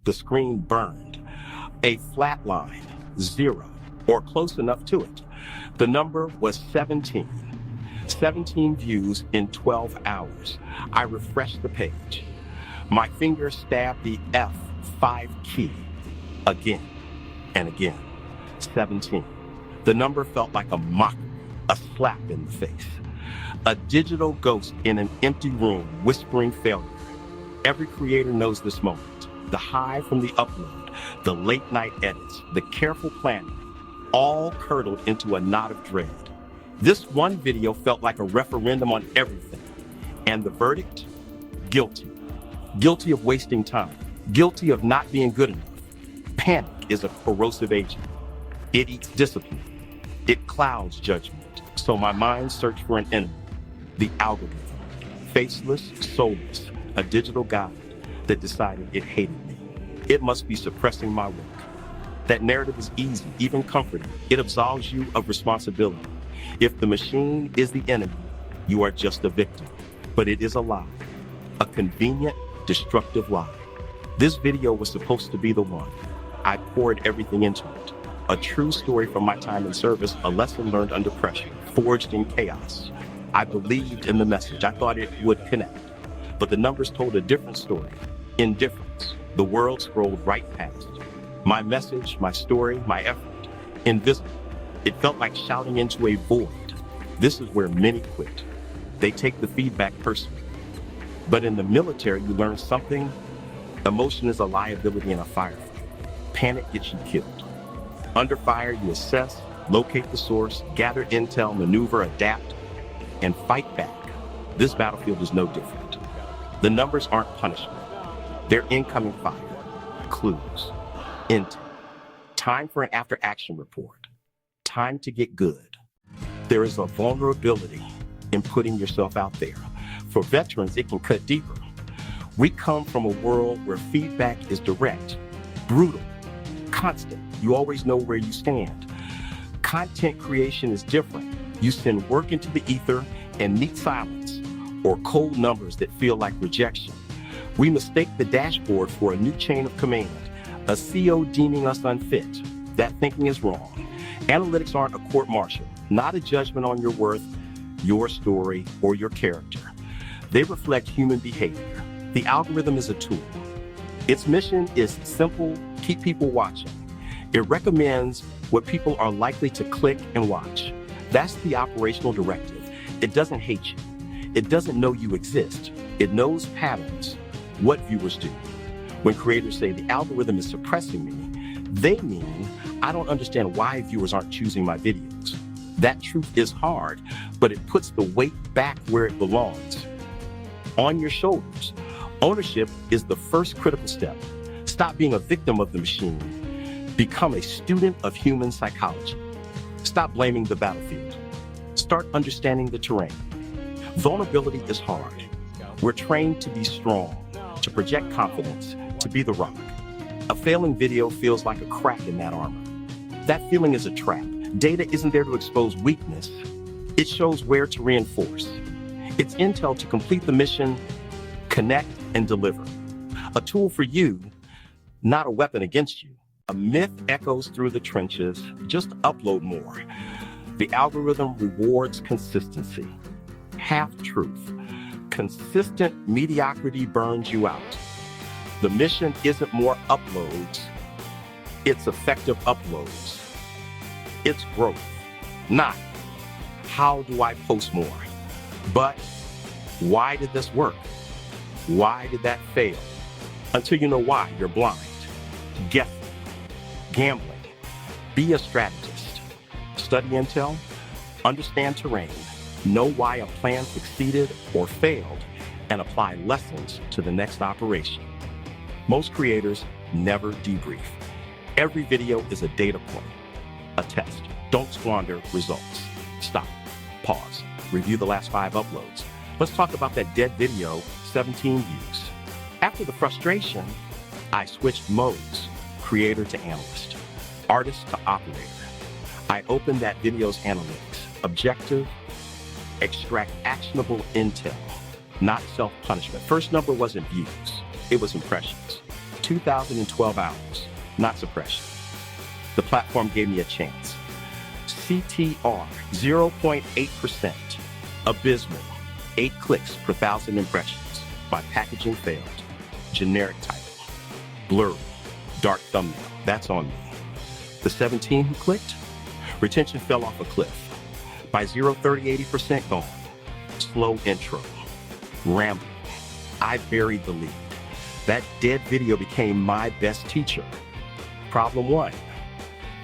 The screen burned. A flat line, 0, or close enough to it. The number was 17. 17 views in 12 hours. I refreshed the page. My finger stabbed the F5 key again and again. 17. The number felt like a mockery, a slap in the face. A digital ghost in an empty room whispering failure. Every creator knows this moment. The high from the upload, the late night edits, the careful planning, all curdled into a knot of dread. This one video felt like a referendum on everything. And the verdict? Guilty. Guilty of wasting time. Guilty of not being good enough. Panic is a corrosive agent. It eats discipline. It clouds judgment. So my mind searched for an enemy. The algorithm. Faceless, soulless, a digital guide that decided it hated me. It must be suppressing my work. That narrative is easy, even comforting. It absolves you of responsibility. If the machine is the enemy, you are just a victim. But it is a lie. A convenient, destructive lie. This video was supposed to be the one. I poured everything into it. A true story from my time in service, a lesson learned under pressure, forged in chaos. I believed in the message. I thought it would connect. But the numbers told a different story. Indifference. The world scrolled right past. My message, my story, my effort. Invisible. It felt like shouting into a void. This is where many quit. They take the feedback personally. But in the military, you learn something. Emotion is a liability in a firefight. Panic gets you killed. Under fire, you assess, locate the source, gather intel, maneuver, adapt, and fight back. This battlefield is no different. The numbers aren't punishment. They're incoming fire, clues, intel. Time for an after-action report. Time to get good. There is a vulnerability in putting yourself out there. For veterans, it can cut deeper. We come from a world where feedback is direct, brutal, constant. You always know where you stand. Content creation is different. You send work into the ether and meet silence or cold numbers that feel like rejection. We mistake the dashboard for a new chain of command, a CO deeming us unfit. That thinking is wrong. Analytics aren't a court-martial, not a judgment on your worth, your story, or your character. They reflect human behavior. The algorithm is a tool. Its mission is simple: keep people watching. It recommends what people are likely to click and watch. That's the operational directive. It doesn't hate you. It doesn't know you exist. It knows patterns, what viewers do. When creators say the algorithm is suppressing me, they mean I don't understand why viewers aren't choosing my videos. That truth is hard, but it puts the weight back where it belongs, on your shoulders. Ownership is the first critical step. Stop being a victim of the machine. Become a student of human psychology. Stop blaming the battlefield. Start understanding the terrain. Vulnerability is hard. We're trained to be strong, to project confidence, to be the rock. A failing video feels like a crack in that armor. That feeling is a trap. Data isn't there to expose weakness. It shows where to reinforce. It's intel to complete the mission, connect, and deliver. A tool for you, not a weapon against you. A myth echoes through the trenches. Just upload more. The algorithm rewards consistency. Half-truth. Consistent mediocrity burns you out. The mission isn't more uploads. It's effective uploads. It's growth. Not how do I post more, but why did this work? Why did that fail? Until you know why, you're blind. Guessing. Gambling. Be a strategist. Study intel. Understand terrain. Know why a plan succeeded or failed, and apply lessons to the next operation. Most creators never debrief. Every video is a data point, a test. Don't squander results. Stop. Pause. Review the last 5 uploads. Let's talk about that dead video, 17 views. After the frustration, I switched modes, creator to analyst, artist to operator. I opened that video's analytics, objective, extract actionable intel, not self-punishment. First number wasn't views, it was impressions. 2,012 hours, not suppression. The platform gave me a chance. CTR, 0.8%. Abysmal, 8 clicks per 1,000 impressions. My packaging failed. Generic title. Blurry, dark thumbnail. That's on me. The 17 who clicked? Retention fell off a cliff. By 0, 30, 80% gone. Slow intro. Ramble. I buried the lead. That dead video became my best teacher. Problem 1.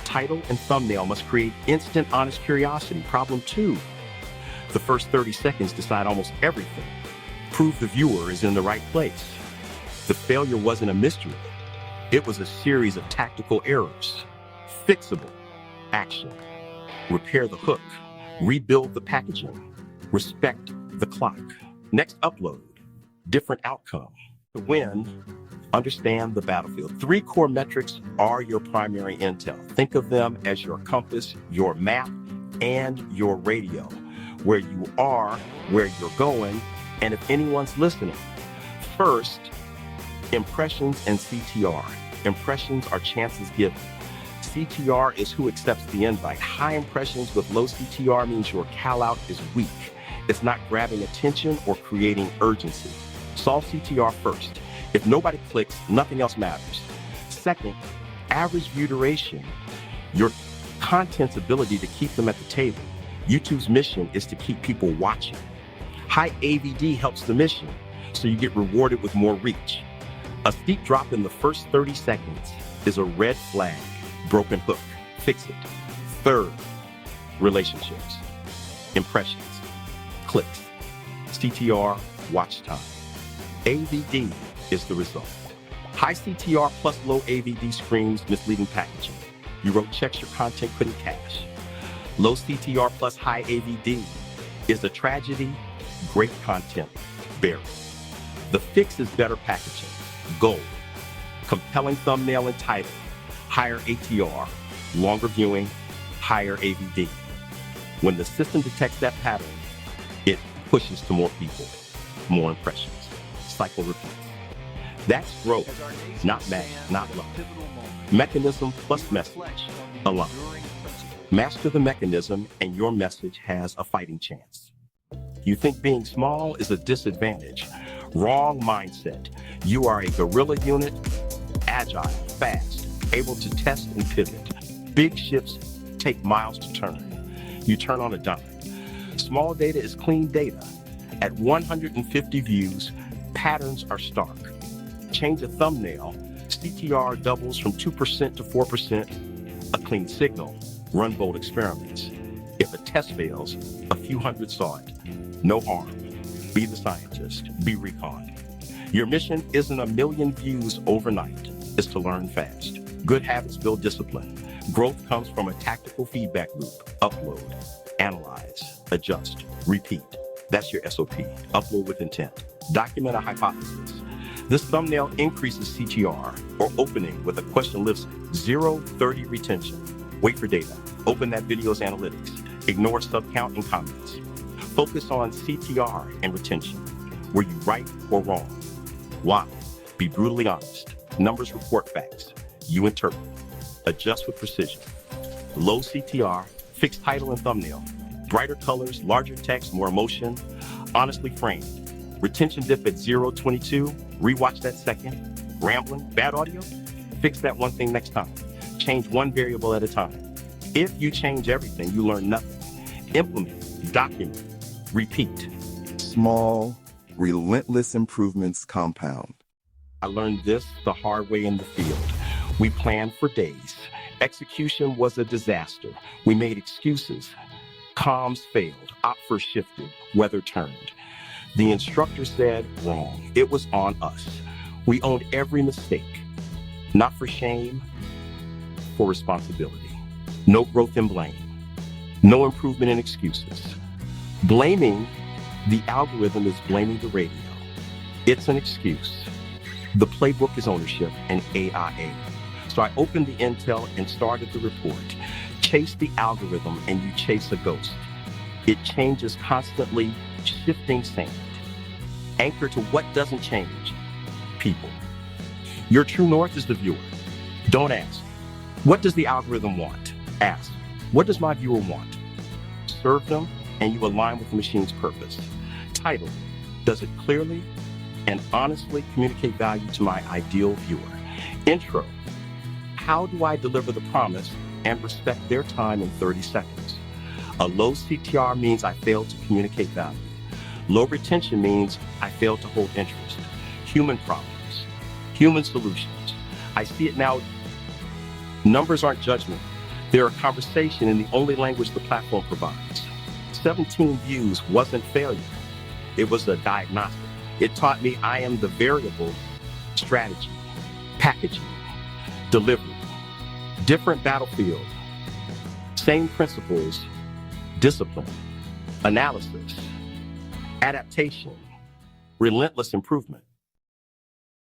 Title and thumbnail must create instant honest curiosity. Problem 2. The first 30 seconds decide almost everything. Prove the viewer is in the right place. The failure wasn't a mystery. It was a series of tactical errors. Fixable. Action. Repair the hook. Rebuild the packaging. Respect the clock. Next upload. Different outcome. To win, understand the battlefield. 3 core metrics are your primary intel. Think of them as your compass, your map, and your radio. Where you are, where you're going, and if anyone's listening. First, impressions and CTR. Impressions are chances given. CTR is who accepts the invite. High impressions with low CTR means your call-out is weak. It's not grabbing attention or creating urgency. Solve CTR first. If nobody clicks, nothing else matters. Second, average view duration. Your content's ability to keep them at the table. YouTube's mission is to keep people watching. High AVD helps the mission, so you get rewarded with more reach. A steep drop in the first 30 seconds is a red flag. Broken hook. Fix it. Third, relationships. Impressions. Clicks. CTR, watch time. AVD is the result. High CTR plus low AVD screams misleading packaging. You wrote checks your content couldn't cash. Low CTR plus high AVD is a tragedy, great content, buried. The fix is better packaging. Gold. Compelling thumbnail and title. Higher ATR, longer viewing, higher AVD. When the system detects that pattern, it pushes to more people, more impressions. Cycle repeats. That's growth, not magic, not luck. Mechanism plus message, align. Master the mechanism and your message has a fighting chance. You think being small is a disadvantage. Wrong mindset. You are a guerrilla unit, agile, fast, able to test and pivot. Big ships take miles to turn. You turn on a dime. Small data is clean data. At 150 views, patterns are stark. Change a thumbnail, CTR doubles from 2% to 4%, a clean signal. Run bold experiments. If a test fails, a few hundred saw it. No harm. Be the scientist. Be recon. Your mission isn't a million views overnight. It's to learn fast. Good habits build discipline. Growth comes from a tactical feedback loop. Upload, analyze, adjust, repeat. That's your SOP. Upload with intent. Document a hypothesis. This thumbnail increases CTR or opening with a question lifts 0, 30 retention. Wait for data. Open that video's analytics. Ignore sub-count and comments. Focus on CTR and retention. Were you right or wrong? Why? Be brutally honest. Numbers report facts. You interpret. Adjust with precision. Low CTR, fixed title and thumbnail. Brighter colors, larger text, more emotion. Honestly framed. Retention dip at 0.22. Rewatch that second. Rambling, bad audio? Fix that one thing next time. Change one variable at a time. If you change everything, you learn nothing. Implement, document, repeat. Small, relentless improvements compound. I learned this the hard way in the field. We planned for days. Execution was a disaster. We made excuses. Comms failed. Opfer shifted. Weather turned. The instructor said, wrong. It was on us. We owned every mistake. Not for shame, for responsibility. No growth in blame. No improvement in excuses. Blaming the algorithm is blaming the radio. It's an excuse. The playbook is ownership and AIA. So I opened the intel and started the report. Chase the algorithm and you chase a ghost. It changes constantly, shifting sand. Anchor to what doesn't change. People. Your true north is the viewer. Don't ask, what does the algorithm want? Ask, what does my viewer want? Serve them, and you align with the machine's purpose. Title, does it clearly and honestly communicate value to my ideal viewer? Intro, how do I deliver the promise and respect their time in 30 seconds? A low CTR means I failed to communicate value. Low retention means I failed to hold interest. Human problems, human solutions. I see it now. Numbers aren't judgment. They're a conversation in the only language the platform provides. 17 views wasn't failure. It was a diagnostic. It taught me I am the variable: strategy, packaging, delivery. Different battlefield, same principles: discipline, analysis, adaptation, relentless improvement.